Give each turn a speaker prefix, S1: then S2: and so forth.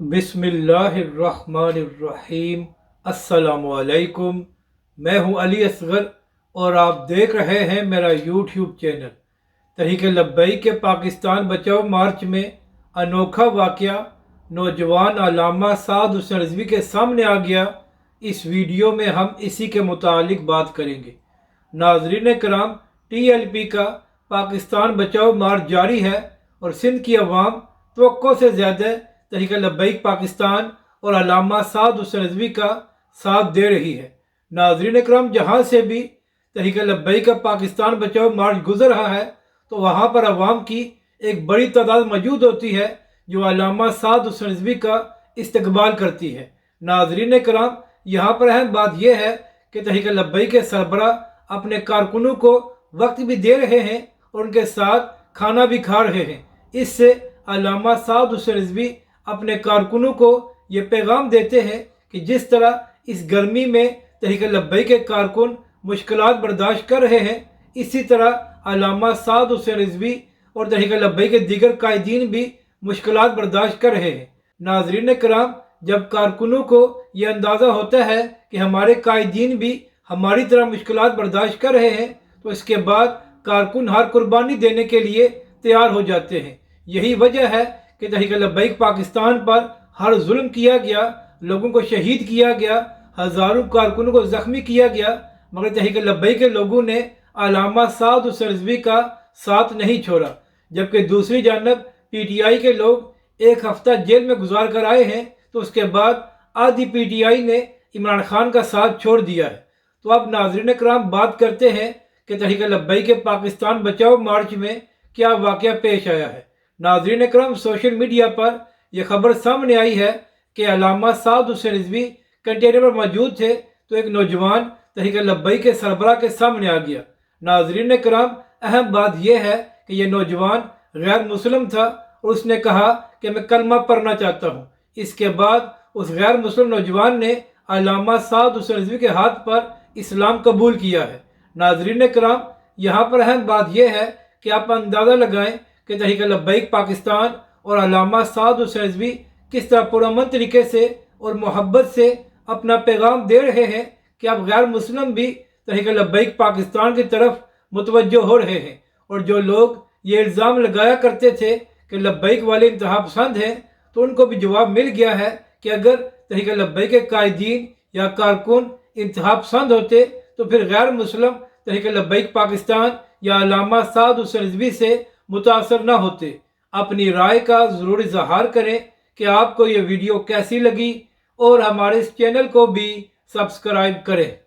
S1: बिस्मिल्लाहिर्रहमानिर्रहीम। अस्सलामुअलैकुम। मैं हूं अली असगर और आप देख रहे हैं मेरा यूट्यूब चैनल। तहरीक लब्बैक के पाकिस्तान बचाओ मार्च में अनोखा वाक़या नौजवान अल्लामा साद हुसैन रिजवी के सामने आ गया। इस वीडियो में हम इसी के मुतालिक बात करेंगे। नाज़रीन कराम, TLP का पाकिस्तान बचाओ मार्च जारी है और सिंध की अवाम तवक्को से ज़्यादा तहरीक लब्बैक पाकिस्तान और अल्लामा साद हुसैन रिजवी का साथ दे रही है। नाज़रीन कराम, जहाँ से भी तहरीक लब्बैक का पाकिस्तान बचाओ मार्च गुजर रहा है तो वहाँ पर अवाम की एक बड़ी तादाद मौजूद होती है जो अल्लामा साद हुसैन रिजवी का इस्तकबाल करती है। नाज़रीन कराम, यहाँ पर अहम बात यह है कि तहरीक लब्बैक के सरबरा अपने कारकुनों को वक्त भी दे रहे हैं और उनके साथ खाना भी खा रहे हैं। इससे अल्लामा साद हुसैन रिजवी अपने कारकुनों को ये पैगाम देते हैं कि जिस तरह इस गर्मी में तहरीक लब्बैक के कारकुन मुश्किलात बर्दाश्त कर रहे हैं, इसी तरह अल्लामा साद हुसैन रिजवी और तहरीक लब्बैक के दीगर कायदीन भी मुश्किलात बर्दाश्त कर रहे हैं। नाज़रीन कराम, जब कारकुनों को यह अंदाज़ा होता है कि हमारे कायदीन भी हमारी तरह मुश्किलात बर्दाश्त कर रहे हैं तो इसके बाद कारकुन हर कुर्बानी देने के लिए तैयार हो जाते हैं। यही वजह है कि तहरीक लब्बैक पाकिस्तान पर हर जुल्म किया गया, लोगों को शहीद किया गया, हज़ारों कारकुनों को ज़ख्मी किया गया, मगर तहरीक लब्बैक के लोगों ने अल्लामा साद हुसैन रिजवी का साथ नहीं छोड़ा। जबकि दूसरी जानब PTI के लोग एक हफ्ता जेल में गुजार कर आए हैं तो उसके बाद आधी PTI ने इमरान खान का साथ छोड़ दिया है। तो अब नाज़रीन कराम, बात करते हैं कि तहरीक लब्बैक के पाकिस्तान बचाओ मार्च में क्या वाक़या पेश आया है। नाज़रीन कराम, सोशल मीडिया पर यह खबर सामने आई है कि अल्लामा साद हुसैन रिजवी कंटेनर पर मौजूद थे तो एक नौजवान तहरीक लब्बैक के सरबराह के सामने आ गया। नाज़रीन कराम, अहम बात यह है कि यह नौजवान गैर मुस्लिम था और उसने कहा कि मैं कलमा पढ़ना चाहता हूँ। इसके बाद उस गैर मुस्लिम नौजवान ने अल्लामा साद हुसैन रिजवी के हाथ पर इस्लाम कबूल किया है। नाज़रीन कराम, यहाँ पर अहम बात यह है कि आप अंदाज़ा लगाएं कि तहरीक लब्बैक पाकिस्तान और अल्लामा साद हुसैन रिजवी किस तरह पुरअमन तरीके से और मोहब्बत से अपना पैगाम दे रहे हैं कि अब गैर मुस्लिम भी तहरीक लब्बैक पाकिस्तान की तरफ मुतवज्जो हो रहे हैं। और जो लोग ये इल्ज़ाम लगाया करते थे कि लब्बैक वाले इंतहा पसंद हैं तो उनको भी जवाब मिल गया है कि अगर तहरीक लब्बैक के कायदीन या कारकुन इंतहा पसंद होते तो फिर गैर मुस्लिम तहरीक लब्बैक पाकिस्तान या अल्लामा साद हुसैन रिजवी से मुतासर न होते। अपनी राय का ज़रूर इज़हार करें कि आपको ये वीडियो कैसी लगी और हमारे इस चैनल को भी सब्सक्राइब करें।